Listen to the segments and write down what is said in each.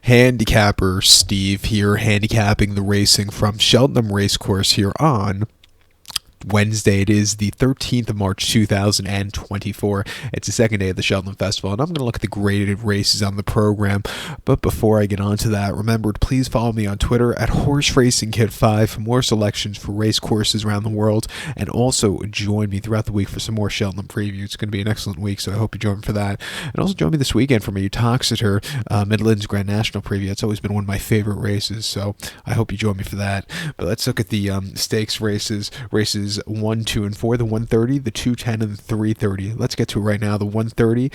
Handicapper Steve here, handicapping the racing from Cheltenham Racecourse here on Wednesday. It is the 13th of March 2024. It's the second day of the Cheltenham Festival, and I'm going to look at the graded races on the program. But before I get on to that, remember to please follow me on Twitter at HorseRacingKid5 for more selections for race courses around the world, and also join me throughout the week for some more Cheltenham preview. It's going to be an excellent week, so I hope you join me for that. And also join me this weekend for my Uttoxeter Midlands Grand National preview. It's always been one of my favorite races, so I hope you join me for that. But let's look at the stakes races 1, 2, and 4, the 130, the 210, and the 330. Let's get to it right now. The 130,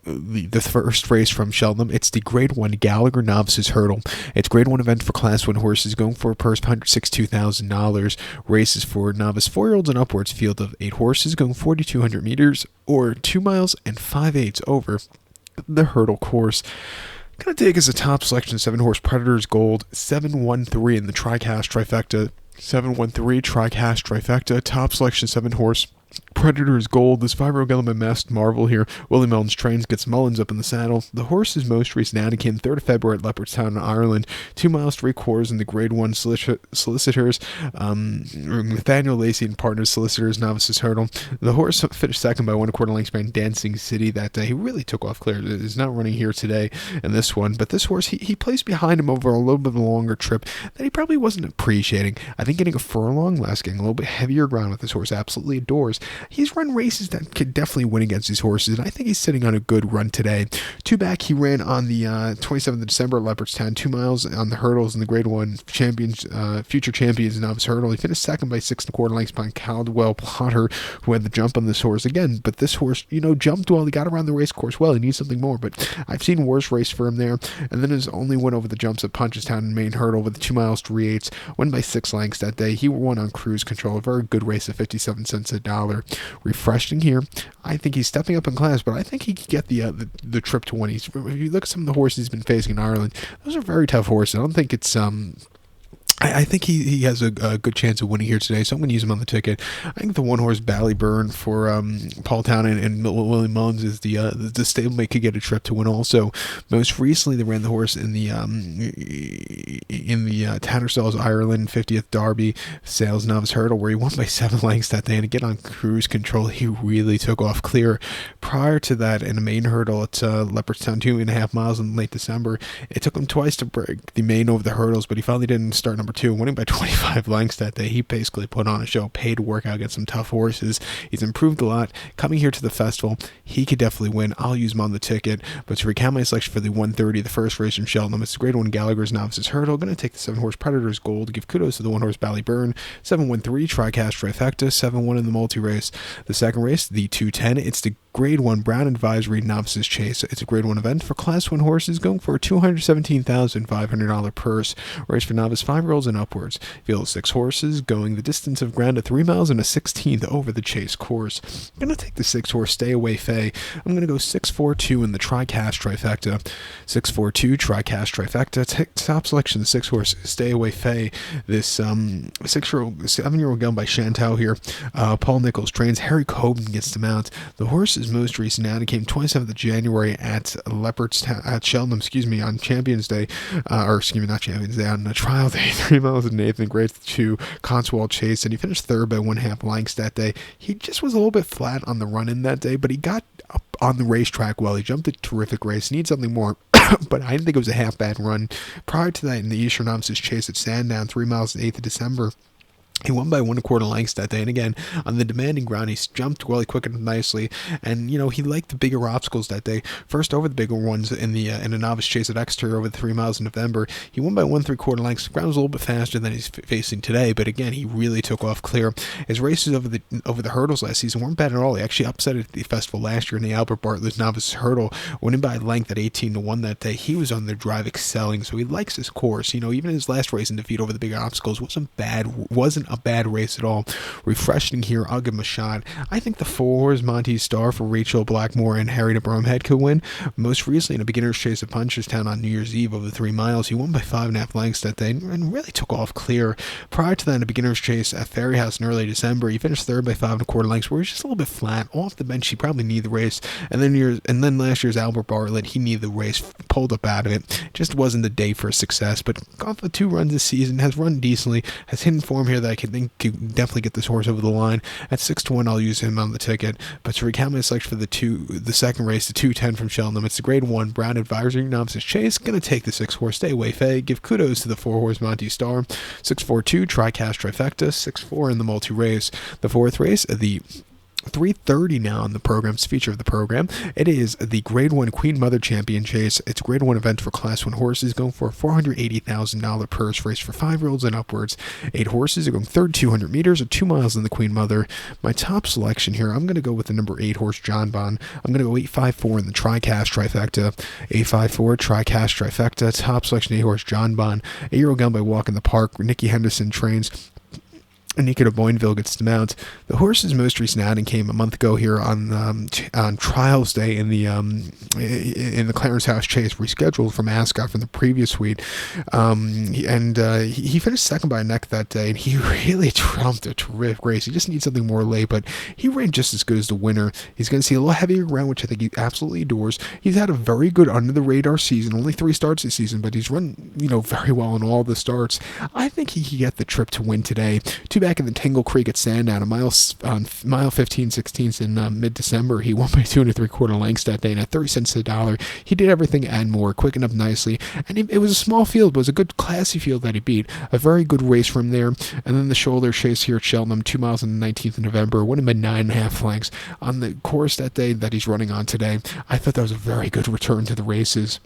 the first race from Cheltenham. It's the Grade 1 Gallagher Novices Hurdle. It's Grade 1 event for Class 1 horses, going for a purse of $162,000. Races for novice 4-year-olds and upwards. Field of 8 horses, going 4,200 meters, or 2 miles and 5/8 over the hurdle course. Going to take as a top selection 7-horse Predators Gold, 713 in the Tricast Trifecta. 713 Tricast Trifecta, top selection 7-horse Predators Gold. This 5-year-old gentleman Masked Marvel here. Willie Mullins trains, gets Mullins up in the saddle. The horse's most recent outing 3rd of February at Leopardstown in Ireland. 2 miles 3/4 in the Grade 1 Solicitors. Nathaniel Lacey and Partners Solicitors Novices Hurdle. The horse finished second by 1 1/4 lengths behind Dancing City that day. He really took off clear. He's not running here today in this one, but this horse, he placed behind him over a little bit of a longer trip that he probably wasn't appreciating. I think getting a furlong less, getting a little bit heavier ground with this horse absolutely adores. He's run races that could definitely win against these horses, and I think he's sitting on a good run today. 2 back, he ran on the 27th of December at Leopardstown, 2 miles on the hurdles in the Grade 1 champions, future champions novice hurdle. He finished second by 6 1/4 lengths behind Caldwell Potter, who had the jump on this horse again. But this horse, jumped well. He got around the race course well. He needs something more, but I've seen worse race for him there. And then his only win over the jumps at Punchestown and main hurdle with the 2 miles 3/8, won by 6 lengths that day. He won on cruise control. A very good race at 57 cents a dollar. Refreshing here. I think he's stepping up in class, but I think he could get the trip to win. If you look at some of the horses he's been facing in Ireland, those are very tough horses. I don't think it's I think he has a good chance of winning here today, so I'm going to use him on the ticket. I think the 1-horse Ballyburn for Paul Town and Willie Mullins is the stablemate could get a trip to win also. Most recently, they ran the horse in the Tattersall's Ireland 50th Derby Sales Novice Hurdle, where he won by 7 lengths that day, and again on cruise control, he really took off clear. Prior to that, in a main hurdle at Leopardstown, 2.5 miles in late December, it took him twice to break the main over the hurdles, but he finally didn't start number 2, winning by 25 lengths that day. He basically put on a show, paid to work out against some tough horses. He's improved a lot. Coming here to the festival, he could definitely win. I'll use him on the ticket. But to recount my selection for the 130, the first race from Cheltenham, it's the Grade 1 Gallagher's Novices Hurdle. Going to take the 7-horse Predators Gold. Give kudos to the 1-horse Ballyburn. 713 Tricast Trifecta. 7-1 in the multi-race. The second race, the 210, it's the Grade 1 Brown Advisory Novices Chase. It's a Grade 1 event for Class 1 horses, going for a $217,500 purse. Race for novice 5-year-olds and upwards. Field of 6 horses, going the distance of ground at 3 miles and a 16th over the chase course. I'm going to take the 6-horse Stay Away Fay. I'm going to go 642 in the Tricast Trifecta. 642 Tricast Trifecta. Top selection, the 6-horse Stay Away Fay. This 7-year-old gun by Chantal here. Paul Nichols trains. Harry Coben gets the mount. The horse is most recent outing came 27th of January at Cheltenham, on Champions Day, not Champions Day, on trial day, 3 miles and 1/8 in Grade 2 Cotswold Chase, and he finished 3rd by 1/2 lengths that day. He just was a little bit flat on the run-in that day, but he got up on the racetrack well. He jumped a terrific race. Needs something more. But I didn't think it was a half bad run. Prior to that, in the Eastern Novices Chase at Sandown, 3 miles and 8th of December, he won by 1 1/4 lengths that day, and again, on the demanding ground, he jumped well, he quickened nicely, and, he liked the bigger obstacles that day. First over the bigger ones in a novice chase at Exeter over the 3 miles in November. He won by 1 3/4 lengths. The ground was a little bit faster than he's facing today, but again, he really took off clear. His races over the hurdles last season weren't bad at all. He actually upset at the festival last year in the Albert Bartlett Novice Hurdle, winning by a length at 18-1 that day. He was on the drive excelling, so he likes this course. Even his last race in defeat over the bigger obstacles wasn't bad, wasn't a bad race at all. Refreshing here, I'll give him a shot. I think the 4 Monty Star for Rachel Blackmore and Harry de Bromhead could win. Most recently in a beginner's chase at Punchestown on New Year's Eve over 3 miles, he won by 5.5 lengths that day and really took off clear. Prior to that, in a beginner's chase at Ferryhouse in early December, he finished third by 5.25 lengths, where he was just a little bit flat. Off the bench, he probably needed the race. And then last year's Albert Bartlett, he needed the race, pulled up out of it. Just wasn't the day for success, but got the 2 runs this season, has run decently, has hidden form here that I think could definitely get this horse over the line. At 6-1, I'll use him on the ticket. But to recount my selection for the second race, the 2:10 from Cheltenham, it's the Grade 1 Brown Advisory Novices Chase. Gonna take the 6 horse Stay Away Faye. Give kudos to the 4 horse Monty Star. 6-4-2 Tricast Trifecta. 6-4 in the multi race. The 4th race, the 3:30 now on the program's feature of the program. It is the Grade 1 Queen Mother Champion Chase. It's a Grade 1 event for Class 1 horses, going for a $480,000 purse race for 5-year-olds and upwards. 8 horses are going 3,200 meters or 2 miles in the Queen Mother. My top selection here, I'm going to go with the number 8 horse John Bon. I'm going to go 8-5-4 in the Tricast Trifecta. 8-5-4 Tricast Trifecta. Top selection 8 horse John Bon. 8-year-old gun by Walk in the Park. Nikki Henderson trains. Anika de Boinville gets the mount. The horse's most recent outing came a month ago here on Trials Day in the Clarence House Chase, rescheduled from Ascot from the previous week. He finished second by a neck that day, and he really trumped a terrific race. He just needs something more late, but he ran just as good as the winner. He's going to see a little heavier ground, which I think he absolutely adores. He's had a very good under-the-radar season, only 3 starts this season, but he's run very well in all the starts. I think he can get the trip to win today. Back in the Tingle Creek at Sandown, mile 15/16 in mid-December, he won by 2 3/4 lengths that day, and at 30 cents to the dollar, he did everything and more, quickened up nicely, and it was a small field, but it was a good, classy field that he beat. A very good race from there. And then the shoulder chase here at Cheltenham, 2 miles on the 19th of November, won him by 9.5 lengths on the course that day that he's running on today. I thought that was a very good return to the races.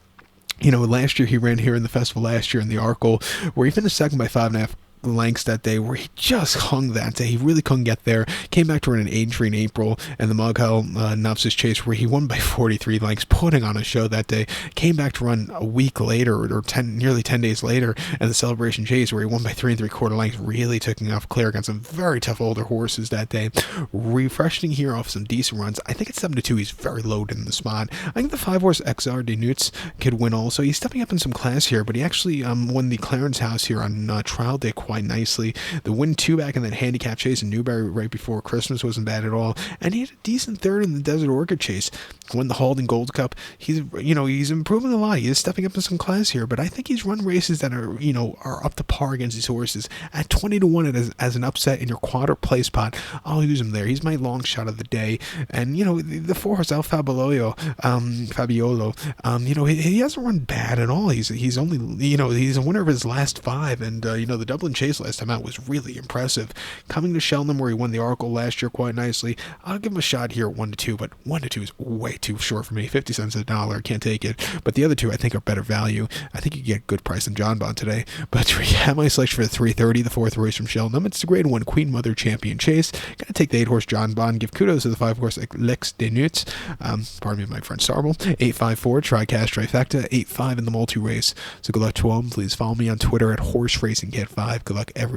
Last year he ran here in the festival last year in the Arkle, where he finished second by 5.5 lengths that day, where he just hung that day. He really couldn't get there. Came back to run an Aintree in April and the Mug Hill Novices Chase, where he won by 43 lengths, putting on a show that day. Came back to run a week later, or nearly 10 days later, and the Celebration Chase, where he won by 3 3/4 lengths, really taking off clear against some very tough older horses that day. Refreshing here off some decent runs. I think at 7-2, he's very loaded in the spot. I think the 5 horse XR de Nutz could win also. He's stepping up in some class here, but he actually won the Clarence House here on trial day quite nicely. The win 2 back in that handicap chase in Newbury right before Christmas wasn't bad at all, and he had a decent third in the Desert Orchid Chase. Won the Halden Gold Cup. He's improving a lot. He is stepping up in some class here, but I think he's run races that are up to par against these horses. At 20-1 as an upset in your quarter play spot, I'll use him there. He's my long shot of the day. And the 4 horse El Fabiolo, he hasn't run bad at all. He's only he's a winner of his last 5, and the Dublin Chase last time out was really impressive. Coming to Cheltenham, where he won the Arkle last year quite nicely, I'll give him a shot here at 1-2, but 1-2 is way too short for me. 50 cents a dollar, can't take it. But the other 2 I think are better value. I think you get a good price on John Bond today. But to recap my selection for the 3:30, the 4th race from Cheltenham, it's the Grade 1 Queen Mother Champion Chase. Gonna take the 8 horse John Bond. Give kudos to the 5 horse Lex de Nutz. Pardon me, my friend Starble. 8-5-4 Tricast Trifecta. 8-5 in the multi race. So good luck to him. Please follow me on Twitter at horseracingkid5. Good luck every